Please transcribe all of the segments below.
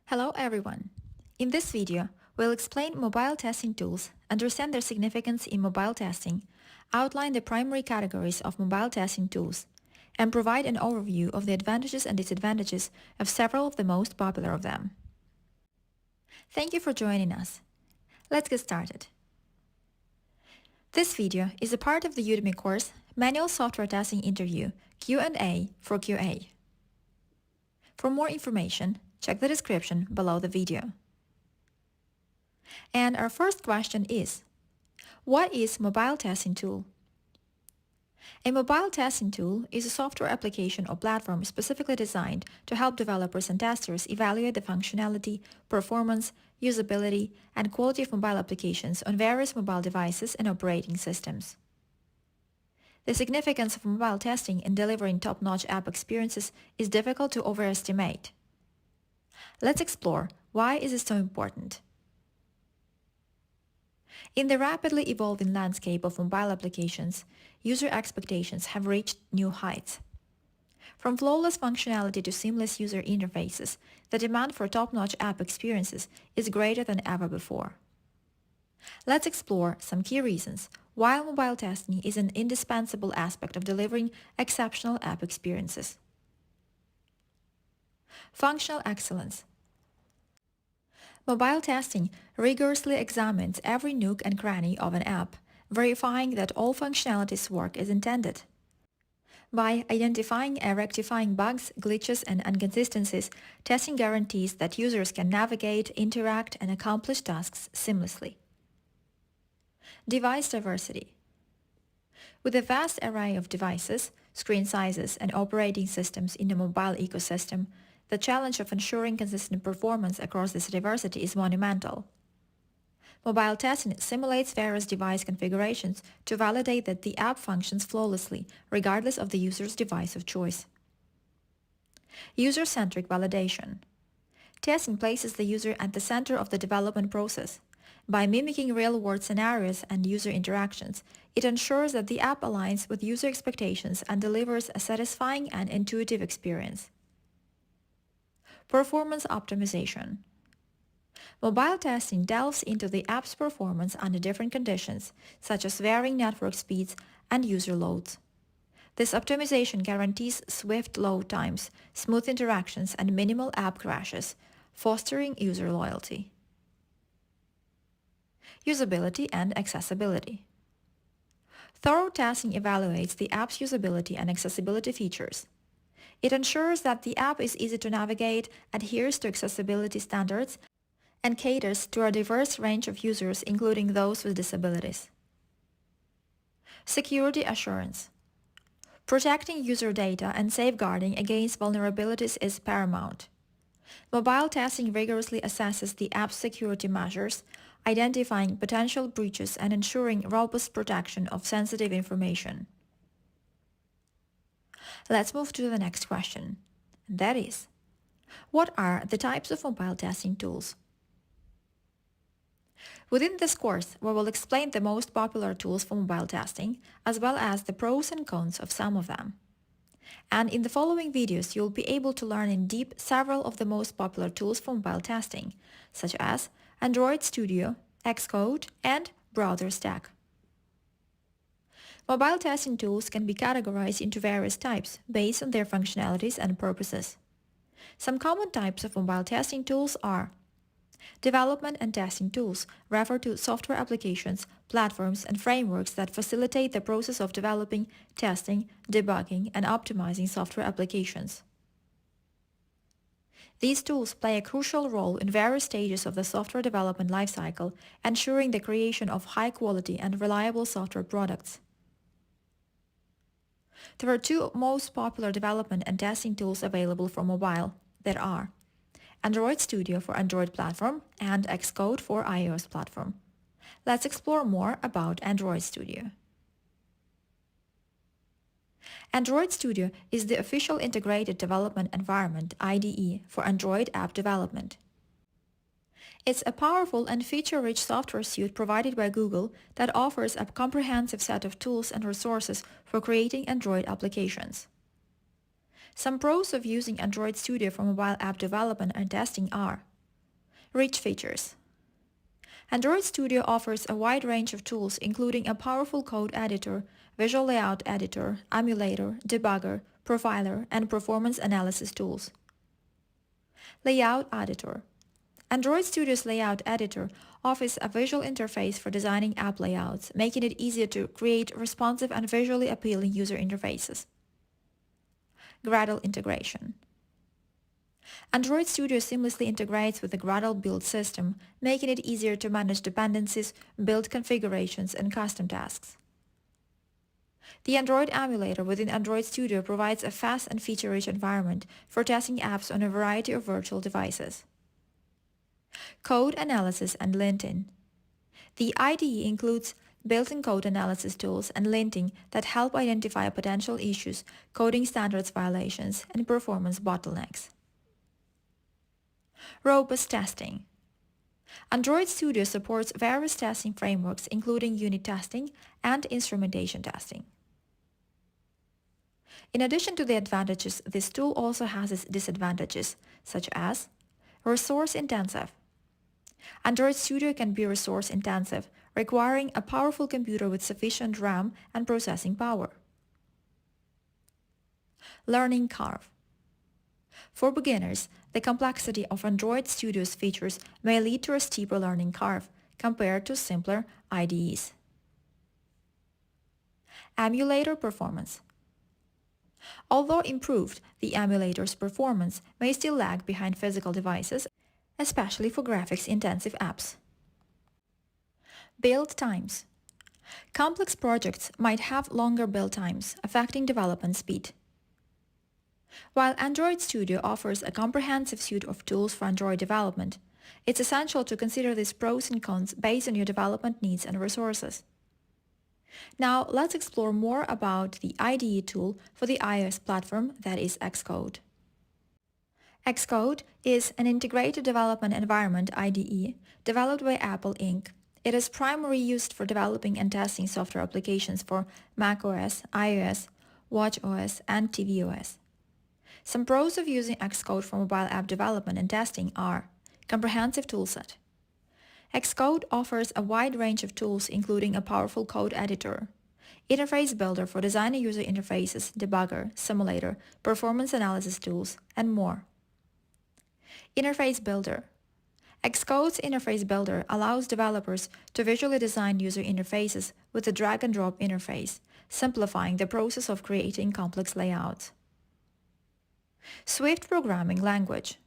Hello everyone! In this video, we'll explain mobile testing tools, understand their significance in mobile testing, outline the primary categories of mobile testing tools, and provide an overview of the advantages and disadvantages of several of the most popular of them. Thank you for joining us. Let's get started. This video is a part of the Udemy course Manual Software Testing Interview Q&A for QA. For more information, check the description below the video. And our first question is, what is mobile testing tool? A mobile testing tool is a software application or platform specifically designed to help developers and testers evaluate the functionality, performance, usability, and quality of mobile applications on various mobile devices and operating systems. The significance of mobile testing in delivering top-notch app experiences is difficult to overestimate. Let's explore why is it so important. In the rapidly evolving landscape of mobile applications, user expectations have reached new heights. From flawless functionality to seamless user interfaces, the demand for top-notch app experiences is greater than ever before. Let's explore some key reasons why mobile testing is an indispensable aspect of delivering exceptional app experiences. Functional excellence. Mobile testing rigorously examines every nook and cranny of an app, verifying that all functionalities work as intended. By identifying and rectifying bugs, glitches, and inconsistencies, testing guarantees that users can navigate, interact, and accomplish tasks seamlessly. Device diversity. With a vast array of devices, screen sizes, and operating systems in the mobile ecosystem, the challenge of ensuring consistent performance across this diversity is monumental. Mobile testing simulates various device configurations to validate that the app functions flawlessly, regardless of the user's device of choice. User-centric validation. Testing places the user at the center of the development process. By mimicking real-world scenarios and user interactions, it ensures that the app aligns with user expectations and delivers a satisfying and intuitive experience. Performance optimization. Mobile testing delves into the app's performance under different conditions, such as varying network speeds and user loads. This optimization guarantees swift load times, smooth interactions, and minimal app crashes, fostering user loyalty. Usability and accessibility. Thorough testing evaluates the app's usability and accessibility features. It ensures that the app is easy to navigate, adheres to accessibility standards, and caters to a diverse range of users, including those with disabilities. Security assurance. Protecting user data and safeguarding against vulnerabilities is paramount. Mobile testing rigorously assesses the app's security measures, identifying potential breaches and ensuring robust protection of sensitive information. Let's move to the next question. That is, what are the types of mobile testing tools? Within this course, we will explain the most popular tools for mobile testing, as well as the pros and cons of some of them. And in the following videos, you'll be able to learn in depth several of the most popular tools for mobile testing, such as Android Studio, Xcode, and Browser Stack. Mobile testing tools can be categorized into various types based on their functionalities and purposes. Some common types of mobile testing tools are development and testing tools, refer to software applications, platforms, and frameworks that facilitate the process of developing, testing, debugging, and optimizing software applications. These tools play a crucial role in various stages of the software development lifecycle, ensuring the creation of high-quality and reliable software products. There are two most popular development and testing tools available for mobile. There are Android Studio for Android platform and Xcode for iOS platform. Let's explore more about Android Studio. Android Studio is the official integrated development environment (IDE) for Android app development. It's a powerful and feature-rich software suite provided by Google that offers a comprehensive set of tools and resources for creating Android applications. Some pros of using Android Studio for mobile app development and testing are Rich features. Android Studio offers a wide range of tools including a powerful code editor, visual layout editor, emulator, debugger, profiler, and performance analysis tools. Layout editor. Android Studio's layout editor offers a visual interface for designing app layouts, making it easier to create responsive and visually appealing user interfaces. Gradle integration. Android Studio seamlessly integrates with the Gradle build system, making it easier to manage dependencies, build configurations, and custom tasks. The Android emulator within Android Studio provides a fast and feature-rich environment for testing apps on a variety of virtual devices. Code analysis and linting. The IDE includes built-in code analysis tools and linting that help identify potential issues, coding standards violations, and performance bottlenecks. Robust testing. Android Studio supports various testing frameworks including unit testing and instrumentation testing. In addition to the advantages, this tool also has its disadvantages, such as resource-intensive. Android Studio can be resource-intensive, requiring a powerful computer with sufficient RAM and processing power. Learning curve. For beginners, the complexity of Android Studio's features may lead to a steeper learning curve compared to simpler IDEs. Emulator performance. Although improved, the emulator's performance may still lag behind physical devices, especially for graphics-intensive apps. Build times. Complex projects might have longer build times, affecting development speed. While Android Studio offers a comprehensive suite of tools for Android development, it's essential to consider these pros and cons based on your development needs and resources. Now, let's explore more about the IDE tool for the iOS platform, that is Xcode. Xcode is an integrated development environment IDE developed by Apple Inc. It is primarily used for developing and testing software applications for macOS, iOS, watchOS, and tvOS. Some pros of using Xcode for mobile app development and testing are comprehensive toolset. Xcode offers a wide range of tools including a powerful code editor, interface builder for designing user interfaces, debugger, simulator, performance analysis tools, and more. Interface builder. Xcode's interface builder allows developers to visually design user interfaces with a drag-and-drop interface, simplifying the process of creating complex layouts. Swift programming language.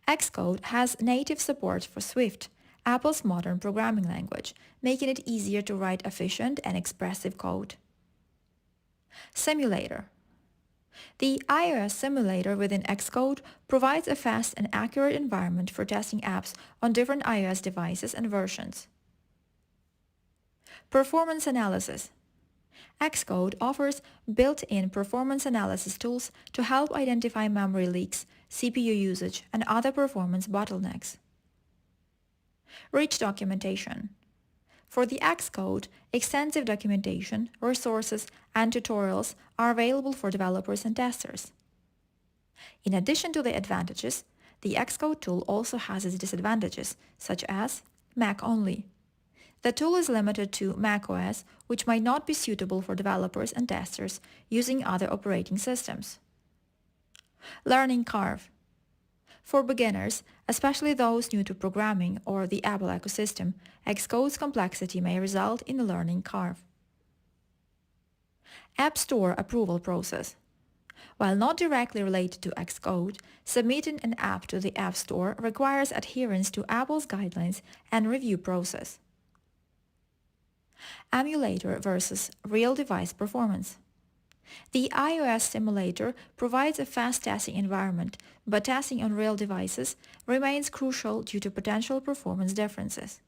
Xcode has native support for Swift, Apple's modern programming language, making it easier to write efficient and expressive code. Simulator. The iOS simulator within Xcode provides a fast and accurate environment for testing apps on different iOS devices and versions. Performance analysis. Xcode offers built-in performance analysis tools to help identify memory leaks, CPU usage, and other performance bottlenecks. Rich documentation. For the Xcode, extensive documentation, resources, and tutorials are available for developers and testers. In addition to the advantages, the Xcode tool also has its disadvantages, such as Mac only. The tool is limited to macOS, which might not be suitable for developers and testers using other operating systems. Learning curve. For beginners, especially those new to programming or the Apple ecosystem, Xcode's complexity may result in a learning curve. App Store approval process. While not directly related to Xcode, submitting an app to the App Store requires adherence to Apple's guidelines and review process. Emulator versus real device performance. The iOS simulator provides a fast testing environment, but testing on real devices remains crucial due to potential performance differences.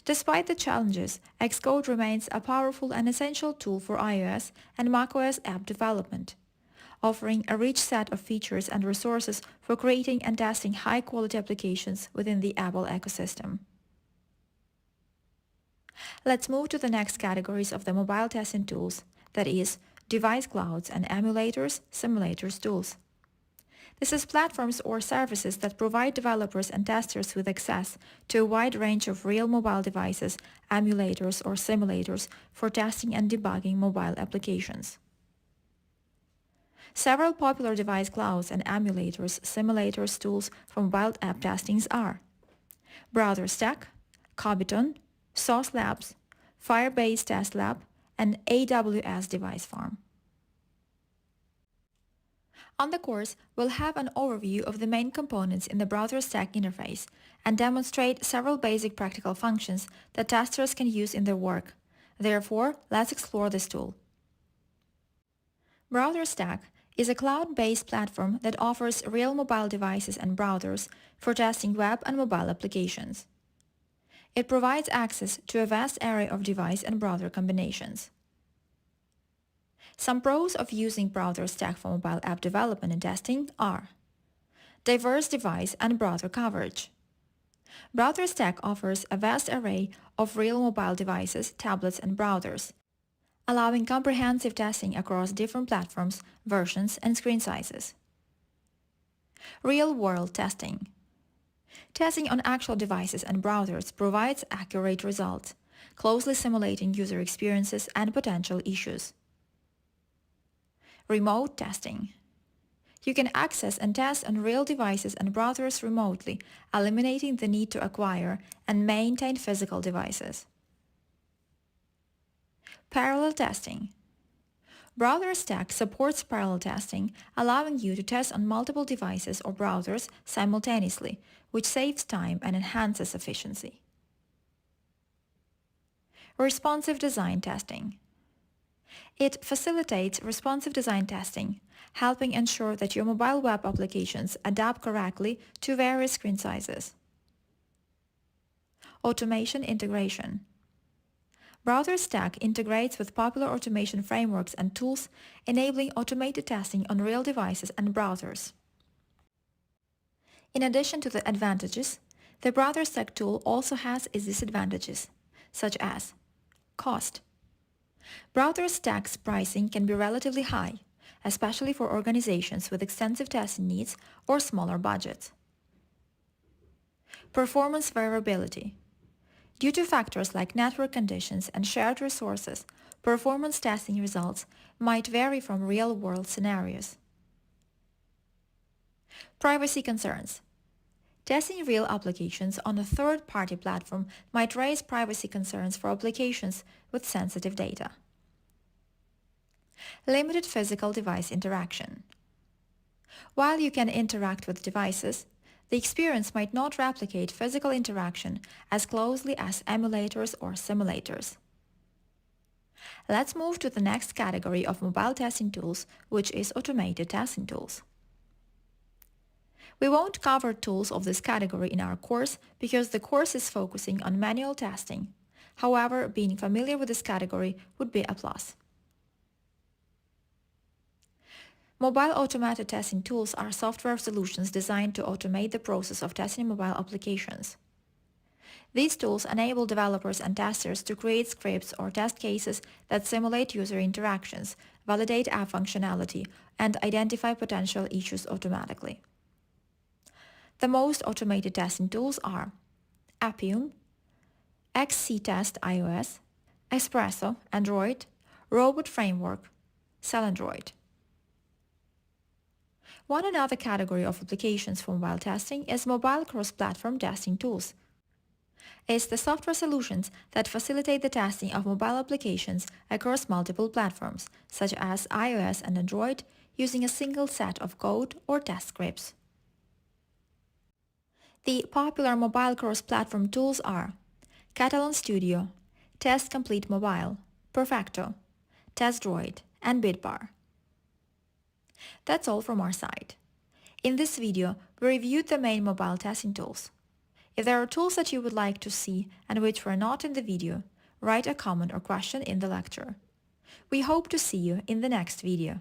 Despite the challenges, Xcode remains a powerful and essential tool for iOS and macOS app development, offering a rich set of features and resources for creating and testing high-quality applications within the Apple ecosystem. Let's move to the next categories of the mobile testing tools, that is, device clouds and emulators, simulators tools. This is platforms or services that provide developers and testers with access to a wide range of real mobile devices, emulators or simulators for testing and debugging mobile applications. Several popular device clouds and emulators, simulators, tools for mobile app testings are BrowserStack, Cobiton, Sauce Labs, Firebase Test Lab, and AWS Device Farm. On the course, we'll have an overview of the main components in the BrowserStack interface and demonstrate several basic practical functions that testers can use in their work. Therefore, let's explore this tool. BrowserStack is a cloud-based platform that offers real mobile devices and browsers for testing web and mobile applications. It provides access to a vast array of device and browser combinations. Some pros of using BrowserStack for mobile app development and testing are diverse device and browser coverage. BrowserStack offers a vast array of real mobile devices, tablets, and browsers, allowing comprehensive testing across different platforms, versions, and screen sizes. Real-world testing. Testing on actual devices and browsers provides accurate results, closely simulating user experiences and potential issues. Remote testing. You can access and test on real devices and browsers remotely, eliminating the need to acquire and maintain physical devices. Parallel testing. BrowserStack supports parallel testing, allowing you to test on multiple devices or browsers simultaneously, which saves time and enhances efficiency. Responsive design testing. It facilitates responsive design testing, helping ensure that your mobile web applications adapt correctly to various screen sizes. Automation integration. BrowserStack integrates with popular automation frameworks and tools, enabling automated testing on real devices and browsers. In addition to the advantages, the BrowserStack tool also has its disadvantages, such as cost. BrowserStack's pricing can be relatively high, especially for organizations with extensive testing needs or smaller budgets. Performance variability. Due to factors like network conditions and shared resources, performance testing results might vary from real-world scenarios. Privacy concerns. Testing real applications on a third-party platform might raise privacy concerns for applications with sensitive data. Limited physical device interaction. While you can interact with devices, the experience might not replicate physical interaction as closely as emulators or simulators. Let's move to the next category of mobile testing tools, which is automated testing tools. We won't cover tools of this category in our course because the course is focusing on manual testing. However, being familiar with this category would be a plus. Mobile automated testing tools are software solutions designed to automate the process of testing mobile applications. These tools enable developers and testers to create scripts or test cases that simulate user interactions, validate app functionality, and identify potential issues automatically. The most automated testing tools are Appium, XCTest iOS, Espresso Android, Robot Framework, Cellandroid. One another category of applications for mobile testing is mobile cross-platform testing tools. It's the software solutions that facilitate the testing of mobile applications across multiple platforms, such as iOS and Android, using a single set of code or test scripts. The popular mobile cross-platform tools are Catalan Studio, Test Complete Mobile, Perfecto, TestDroid, and Bitbar. That's all from our side. In this video, we reviewed the main mobile testing tools. If there are tools that you would like to see and which were not in the video, write a comment or question in the lecture. We hope to see you in the next video.